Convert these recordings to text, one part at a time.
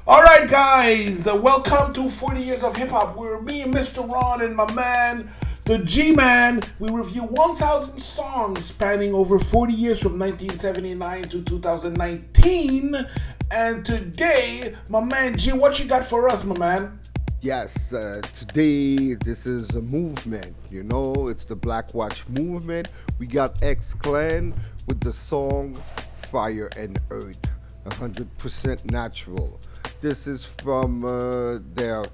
All right, guys, welcome to 40 Years of Hip Hop. We're me, Mr. Ron, and my man, the G-Man. We review 1,000 songs spanning over 40 years from 1979 to 2019. And today, my man G, what you got for us, my man? Yes, today this is a movement, it's the Black Watch movement. We got X-Clan with the song Fire and Earth, 100% natural. This is from their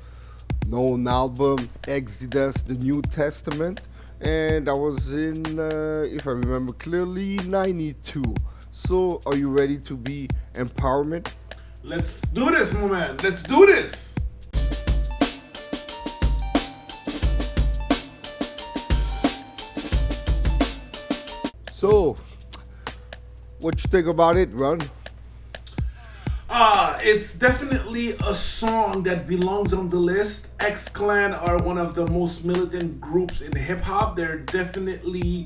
known album Exodus, the New Testament, and that was in, if I remember clearly, 92. So, are you ready to be empowerment? Let's do this, my man. Let's do this. So, what you think about it, Ron? It's definitely a song that belongs on the list. X-Clan are one of the most militant groups in hip-hop. They're definitely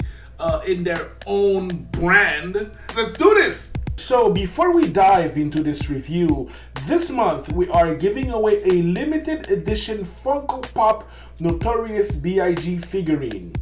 in their own brand. Let's do this! So before we dive into this review, this month we are giving away a limited edition Funko Pop Notorious B.I.G. figurine.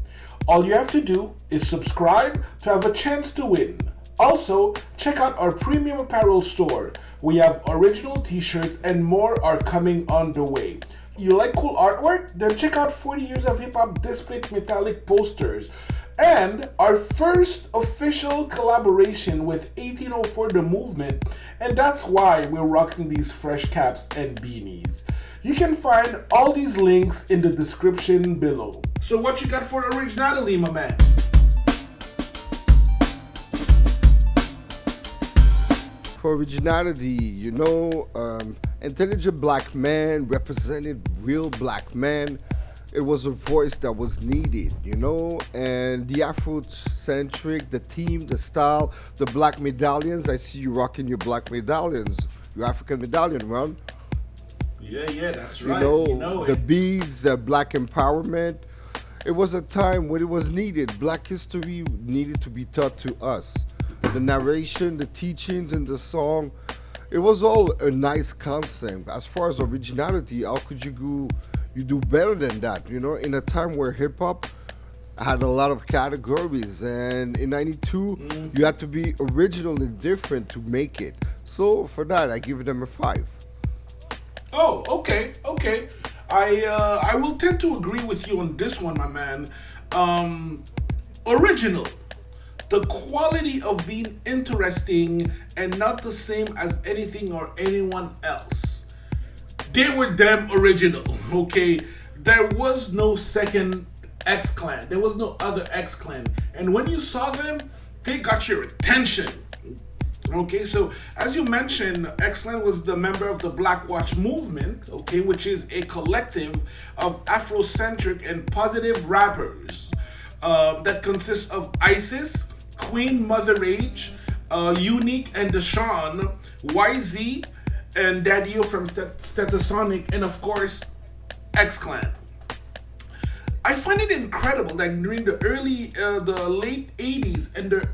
All you have to do is subscribe to have a chance to win. Also, check out our premium apparel store. We have original t-shirts and more are coming on the way. You like cool artwork? Then check out 40 Years of Hip Hop display metallic posters. And our first official collaboration with 1804 The Movement, and that's why we're rocking these fresh caps and beanies. You can find all these links in the description below. So what you got for Originality, my man? For Originality, intelligent black man represented real black man. It was a voice that was needed, and the Afrocentric, the theme, the style, the black medallions. I see you rocking your black medallions, your African medallion, Ron. Yeah, that's right. The beads, the black empowerment. It was a time when it was needed. Black history needed to be taught to us. The narration, the teachings in the song, it was all a nice concept. As far as originality, how could you do better than that? In a time where hip hop had a lot of categories, and in 92, you had to be original and different to make it. So for that, I give them a 5. Oh, okay. I will tend to agree with you on this one, my man. Original. The quality of being interesting and not the same as anything or anyone else. They were damn original, okay? There was no second X-Clan. There was no other X-Clan. And when you saw them, they got your attention. Okay, so as you mentioned, X-Clan was the member of the Black Watch movement, okay, which is a collective of Afrocentric and positive rappers that consists of Isis, Queen Mother Age, Unique and Deshawn, YZ, and Daddio from Stetsasonic, and of course, X-Clan. I find it incredible that during the late 80s and the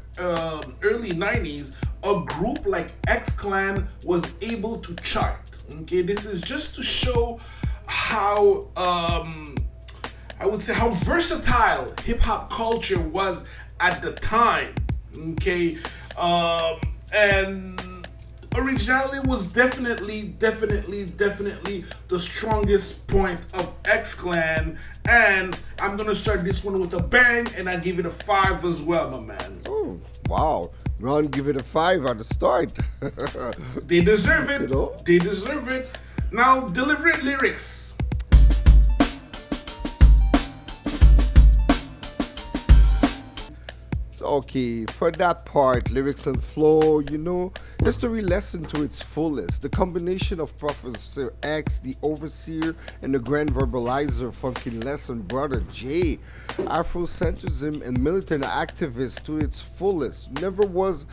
early 90s, a group like X-Clan was able to chart. Okay, this is just to show how I would say how versatile hip hop culture was at the time. Okay, and Originality was definitely the strongest point of X-Clan, and I'm gonna start this one with a bang, and I give it a 5 as well, my man. Oh, wow. Ron, give it a 5 at the start. They deserve it. They deserve it. Now, deliberate lyrics. Okay, for that part, lyrics and flow, history lesson to its fullest. The combination of Professor X, the overseer, and the grand verbalizer, funky lesson, Brother J. Afrocentrism and militant activist to its fullest. Never was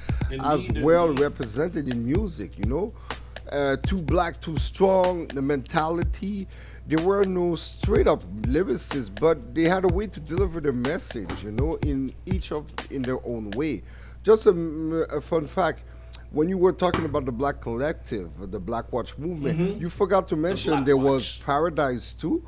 as well represented in music, Too black, too strong, the mentality. There were no straight up lyricists, but they had a way to deliver their message, in their own way. Just a fun fact, when you were talking about the Black Collective, the Black Watch movement, you forgot to The mention Black there was Watch. Paradise too.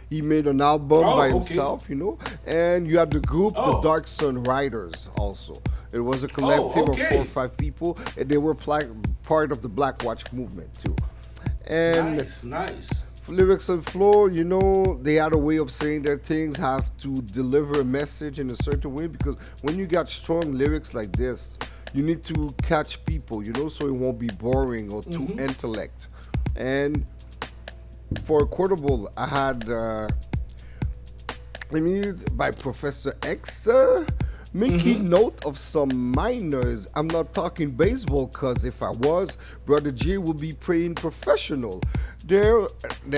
He made an album Oh, by okay. himself, you know, and you had the group, the Oh. Dark Sun Riders, also. It was a Oh, collective of okay. 4 or 5 people, and they were part of the Black Watch movement too. And Nice, nice. lyrics and flow, you know, they had a way of saying their things, have to deliver a message in a certain way, because when you got strong lyrics like this, you need to catch people, you know, so it won't be boring or too intellect. And for Quotable, I had by Professor X, making note of some minors. I'm not talking baseball, cause if I was, Brother J would be playing professional. There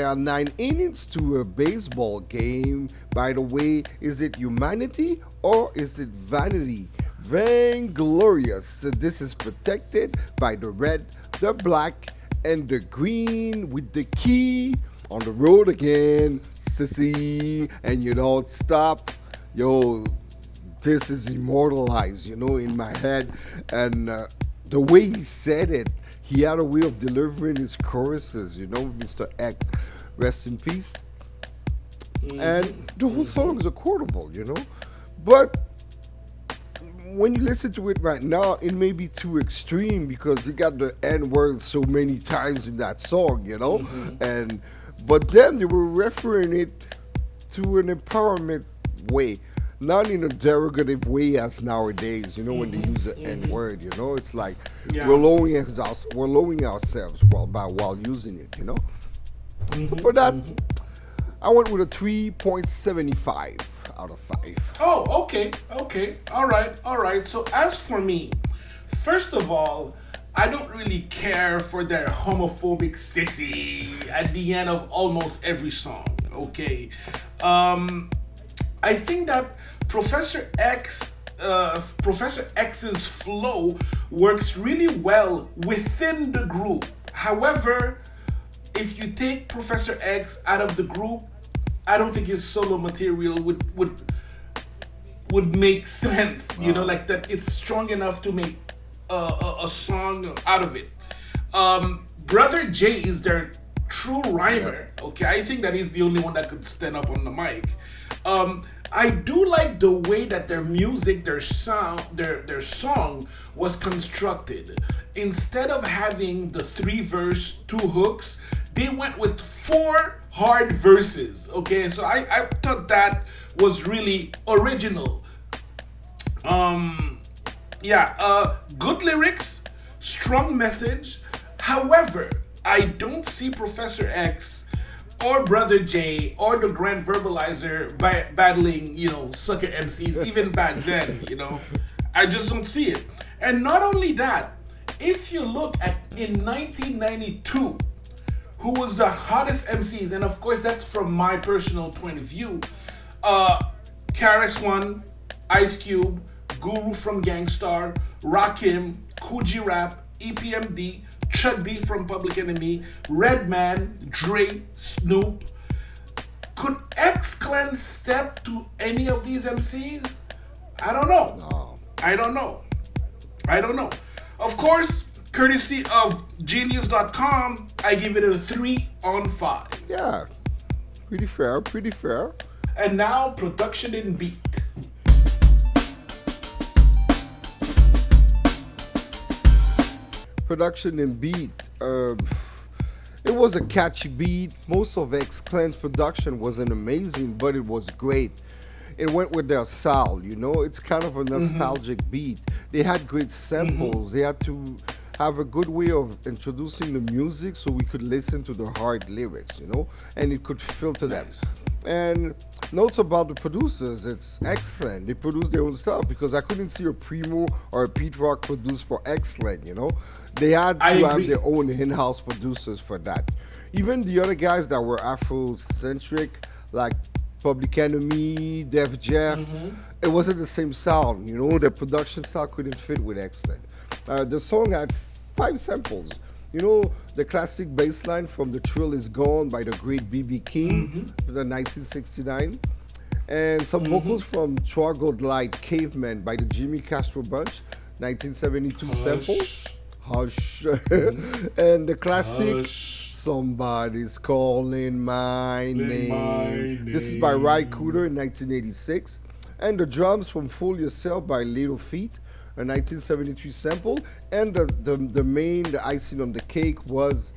are 9 innings to a baseball game. By the way, is it humanity or is it vanity? Vainglorious. This is protected by the red, the black, and the green with the key. On the road again, sissy, and you don't stop. Yo, this is immortalized, you know, in my head. And the way he said it, he had a way of delivering his choruses, you know, Mr. X. Rest in peace. And the whole song is a quotable, you know. But when you listen to it right now, it may be too extreme because he got the N word so many times in that song, you know. But then they were referring it to an empowerment way, not in a derogative way as nowadays, you know, when they use the N word, you know. It's like Yeah. we're lowering ourselves while using it, you know. So for that, I went with a 3.75 out of 5. Oh, okay, okay. All right, all right. So as for me, first of all, I don't really care for their homophobic sissy at the end of almost every song, okay? I think that Professor X's flow works really well within the group. However, if you take Professor X out of the group, I don't think his solo material would make sense. You know, like that. It's strong enough to make a song out of it. Brother J is their true rhymer. Okay, I think that he's the only one that could stand up on the mic. I do like the way that their music, their sound, their song was constructed. Instead of having the 3-verse, 2 hooks, they went with 4 hard verses. Okay, so I thought that was really original. Good lyrics, strong message. However, I don't see Professor X or Brother J or the Grand Verbalizer battling, you know, sucker MCs even back then, you know. I just don't see it. And not only that, if you look at in 1992, who was the hottest MCs, and of course that's from my personal point of view, Karis One, Ice Cube, Guru from Gangstar, Rakim, Coogee Rap, EPMD, Chud B from Public Enemy, Redman, Dre, Snoop. Could X-Clan step to any of these MCs? I don't know. No. I don't know. Of course, courtesy of Genius.com, I give it a 3 on 5. Yeah, pretty fair. And now, production in beat. Production and beat. It was a catchy beat. Most of X-Clan's production wasn't amazing, but it was great. It went with their style, you know. It's kind of a nostalgic beat. They had great samples. They had to have a good way of introducing the music so we could listen to the hard lyrics, you know, and it could filter them. And notes about the producers, it's excellent. They produce their own stuff because I couldn't see a Primo or a Pete Rock produce for excellent, you know. They had to have their own in-house producers for that. Even the other guys that were Afrocentric, like Public Enemy, Def Jeff, it wasn't the same sound, you know. The production style couldn't fit with excellent. The song had 5 samples. You know, the classic bass line from The Trill Is Gone by the great B.B. King, the 1969. And some vocals from Troglodyte Caveman by the Jimmy Castro Bunch, 1972 sample. Hush. And the classic Hush, Somebody's Calling My in my Name. This is by Ry name. Cooder in 1986. And the drums from Fool Yourself by Little Feat, a 1973 sample. And the icing on the cake was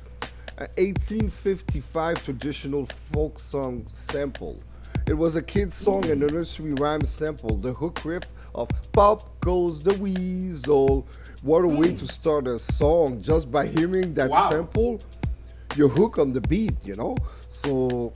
an 1855 traditional folk song sample. It was a kid's song and a nursery rhyme sample. The hook riff of Pop Goes the Weasel. What a way to start a song just by hearing that Wow. sample. You're hooked on the beat. So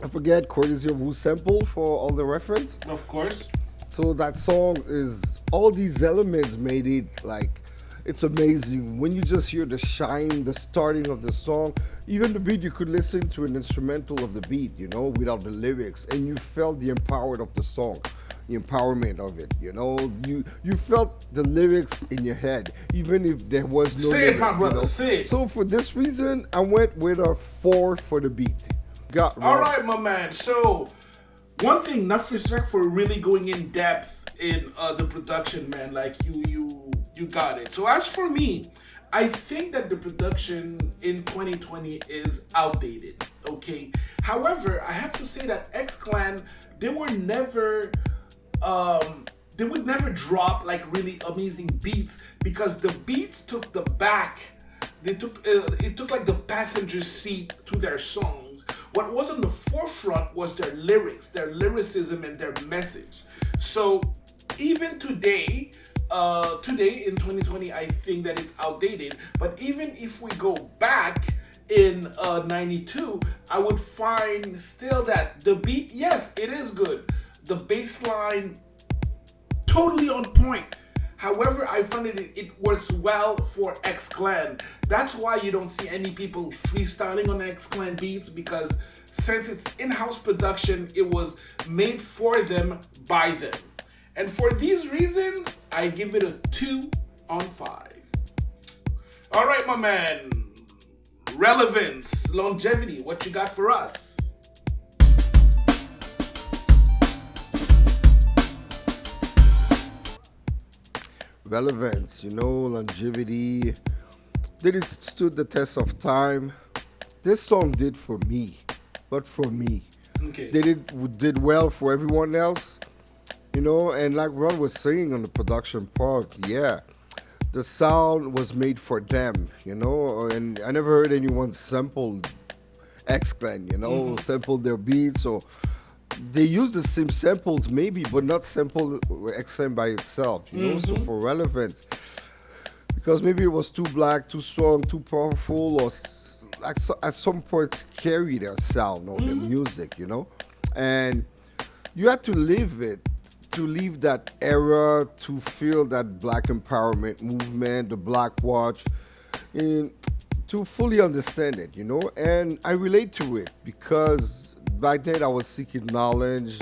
I forget courtesy of who sample for all the reference. Of course. So that song is all these elements made it like it's amazing when you just hear the shine, the starting of the song, even the beat. You could listen to an instrumental of the beat, without the lyrics, and you felt the empowered of the song, the empowerment of it. You felt the lyrics in your head, even if there was no Say it, my lyric. brother. Say it. So for this reason, I went with a 4 for the beat. Got All Rob. right, my man. So, one thing, enough respect for really going in depth in the production, man. Like you got it. So as for me, I think that the production in 2020 is outdated. Okay. However, I have to say that X Clan, they were never they would never drop like really amazing beats because the beats took the back. They took it took like the passenger seat to their songs. What was on the forefront was their lyrics, their lyricism, and their message. So even today in 2020, I think that it's outdated. But even if we go back in '92, I would find still that the beat, yes, it is good. The bass line totally on point. However, I find it works well for X Clan. That's why you don't see any people freestyling on X Clan beats because since it's in-house production, it was made for them by them. And for these reasons, I give it a 2 on 5. All right, my man. Relevance, longevity, what you got for us? Relevance, longevity. Did it stood the test of time? This song did for me, but for me. Okay. Did well for everyone else? And like Ron was saying on the production part, yeah, the sound was made for them, and I never heard anyone sample X Clan, sample their beats, or they use the same samples maybe, but not sample X Clan by itself. So for relevance, because maybe it was too black, too strong, too powerful, or at some points carry their sound or their music, and you had to live it to leave that era, to feel that black empowerment movement, the black watch, and to fully understand it. And I relate to it because back then I was seeking knowledge.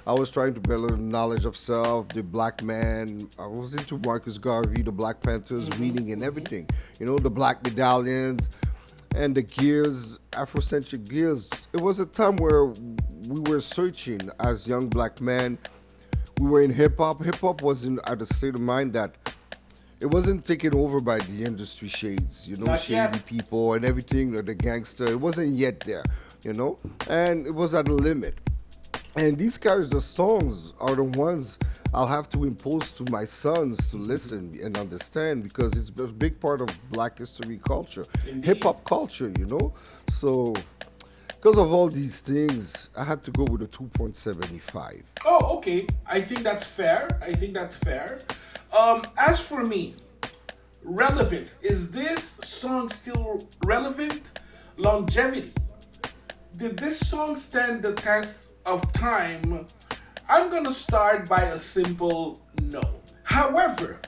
I was trying to build knowledge of self, the black man. I was into Marcus Garvey, the Black Panthers, reading and everything. The black medallions and the gears, Afrocentric gears. It was a time where we were searching as young black men. We were in hip hop. Hip hop was at a state of mind that it wasn't taken over by the industry shades, Not shady yet. people and everything, or the gangster. It wasn't yet there, and it was at a limit. And these guys, the songs are the ones I'll have to impose to my sons to listen and understand because it's a big part of black history culture, hip hop culture. So, because of all these things, I had to go with a 2.75. Oh, okay. I think that's fair. As for me, relevance. Is this song still relevant? Longevity. Did this song stand the test of time? I'm gonna start by a simple no. However,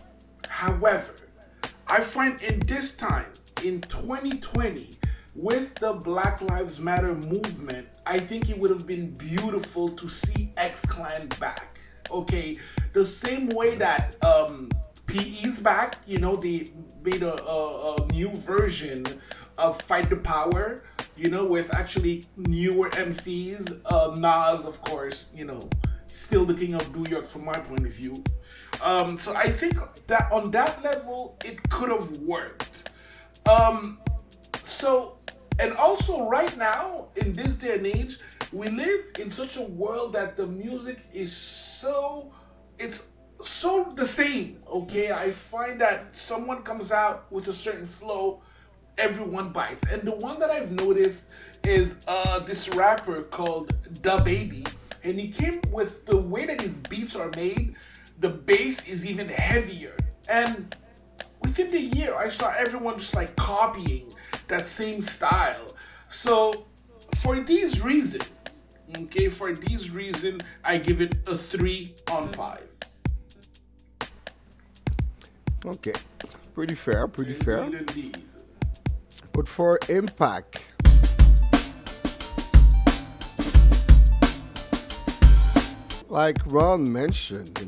I find in this time, in 2020, with the Black Lives Matter movement, I think it would have been beautiful to see X Clan back. Okay, the same way that PE's back, they made a new version of Fight the Power, with actually newer MCs. Nas, of course, still the king of New York from my point of view. So I think that on that level, it could have worked. Um, so, and also right now, in this day and age, we live in such a world that the music is it's so the same, okay? I find that someone comes out with a certain flow, everyone bites. And the one that I've noticed is this rapper called Da Baby, and he came with the way that his beats are made. The bass is even heavier, and within the year, I saw everyone just like copying that same style. So, for these reasons, okay, for these reasons, I give it a 3 on 5. Okay, pretty fair, pretty fair. Indeed, indeed. But for impact, like Ron mentioned,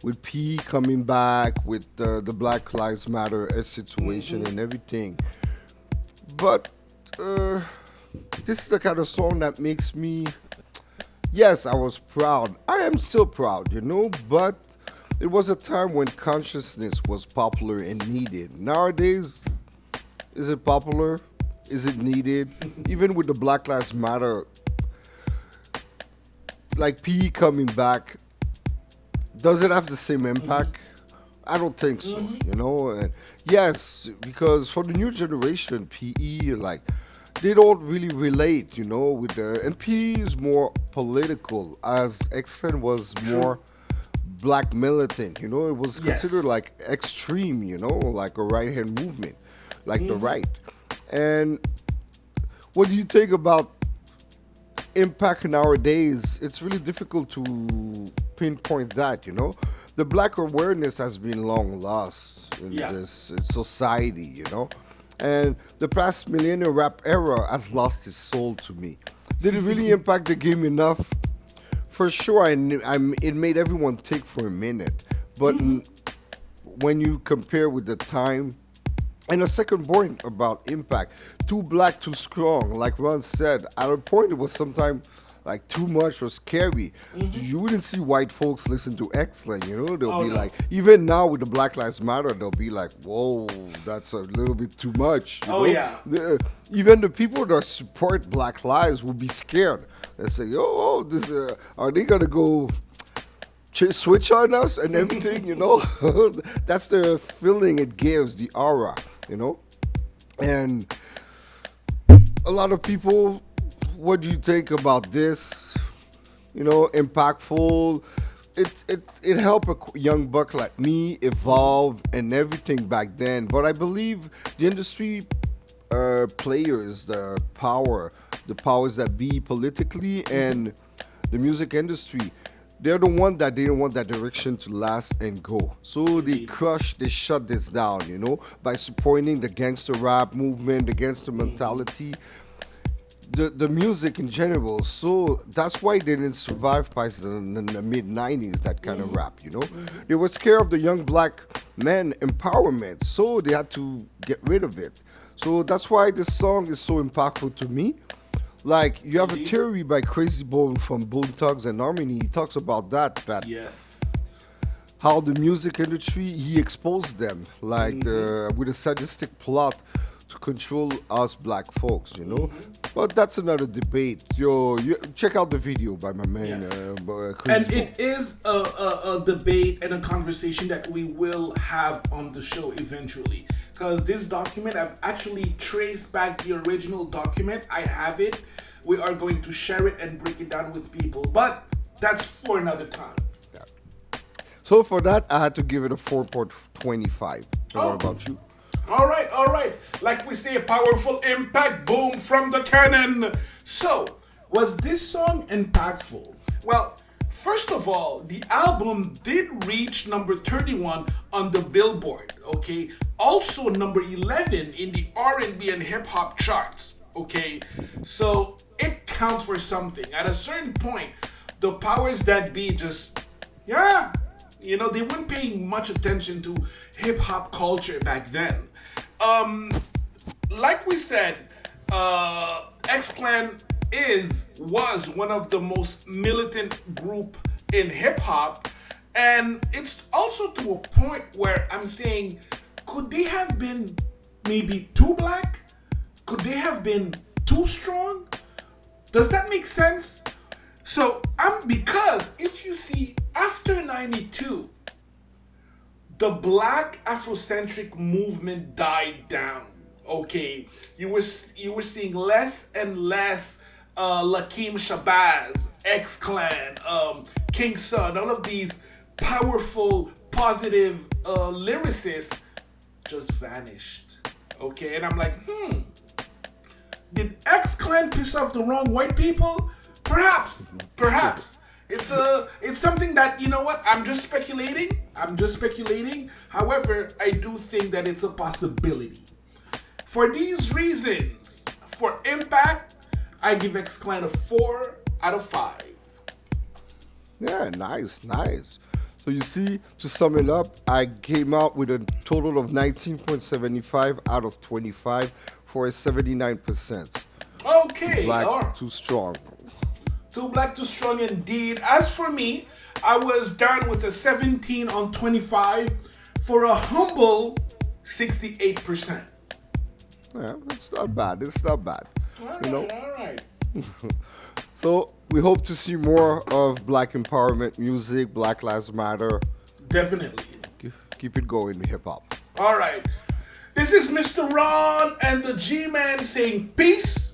with P coming back, with the Black Lives Matter situation and everything. But this is the kind of song that makes me, yes, I was proud. I am still proud, but it was a time when consciousness was popular and needed. Nowadays, is it popular? Is it needed? Even with the Black Lives Matter, like P coming back, does it have the same impact? I don't think so, And yes, because for the new generation, PE, like, they don't really relate, with the. And PE is more political, as X-Fen was more black militant, It was considered Yes. like extreme, like a right hand movement, like the right. And what do you think about impact nowadays? It's really difficult to pinpoint that, The black awareness has been long lost in Yeah. this society, And the past millennial rap era has lost its soul to me. Did it really impact the game enough? For sure, it made everyone think for a minute. But when you compare with the time, and the second point about impact, too black, too strong. Like Ron said, at a point it was sometimes like too much or scary. You wouldn't see white folks listen to X-Len, They'll Oh be no. like, even now with the Black Lives Matter, they'll be like, whoa, that's a little bit too much. Oh yeah. Even the people that support Black Lives will be scared. They say, this, are they gonna go switch on us and everything, That's the feeling it gives, the aura, And a lot of people, what do you think about this? Impactful. It helped a young buck like me evolve and everything back then. But I believe the industry players, the powers that be politically and the music industry, they're the one that didn't want that direction to last and go. So they shut this down, by supporting the gangster rap movement, the gangster mentality, the music in general. So that's why they didn't survive past in the mid 90s, that kind of rap, They were scared of the young black men empowerment, so they had to get rid of it. So that's why this song is so impactful to me. Like, you have a Indeed. theory by Crazy Bone from Bone Thugs and Harmony. He talks about that Yes. how the music industry, he exposed them, like with a sadistic plot to control us black folks, But that's another debate. You check out the video by my man, And Crazy Bone. it is a debate and a conversation that we will have on the show eventually. Because this document, I've actually traced back the original document. I have it. We are going to share it and break it down with people. But that's for another time. So for that, I had to give it a 4.25. And Oh. what about you? All right, all right. Like we say, powerful impact, boom from the cannon. So, was this song impactful? Well, first of all, the album did reach number 31 on the Billboard, okay? Also number 11 in the R&B and hip hop charts, okay? So, it counts for something. At a certain point, the powers that be just, yeah, they weren't paying much attention to hip hop culture back then. Like we said, X-Clan was one of the most militant group in hip hop, And it's also to a point where I'm saying, could they have been maybe too black? Could they have been too strong? Does that make sense? So because if you see after 92, the black Afrocentric movement died down. Okay, you were seeing less and less Lakeem Shabazz, X Clan, King Son, all of these powerful, positive lyricists just vanished. Okay, and I'm like, did X Clan piss off the wrong white people? Perhaps. It's something that, you know what, I'm just speculating. However, I do think that it's a possibility. For these reasons, for impact, I give X Clan a 4 out of 5. Yeah, nice. So you see, to sum it up, I came out with a total of 19.75 out of 25 for a 79%. Okay. Black, too strong. Too black, too strong indeed. As for me, I was down with a 17 on 25 for a humble 68%. Yeah, it's not bad. All right. So we hope to see more of black empowerment music, Black Lives Matter. Definitely. Keep it going, hip hop. All right. This is Mr. Ron and the G-Man saying peace.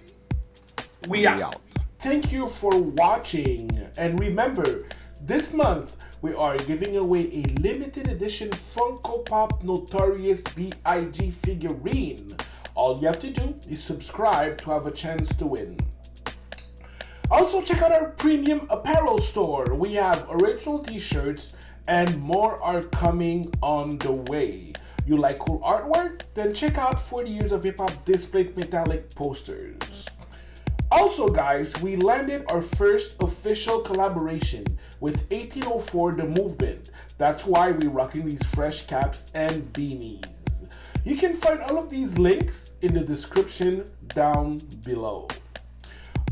We out. Thank you for watching. And remember, this month we are giving away a limited edition Funko Pop Notorious B.I.G. figurine. All you have to do is subscribe to have a chance to win. Also, check out our premium apparel store. We have original t-shirts and more are coming on the way. You like cool artwork? Then check out 40 Years of Hip Hop displayed metallic posters. Also, guys, we landed our first official collaboration with 1804 The Movement. That's why we're rocking these fresh caps and beanies. You can find all of these links in the description down below.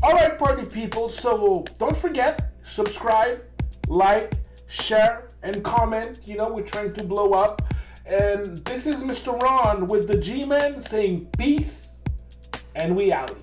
Alright, party people, so don't forget, subscribe, like, share, and comment. You know, we're trying to blow up. And this is Mr. Ron with the G-Man saying peace, and we out.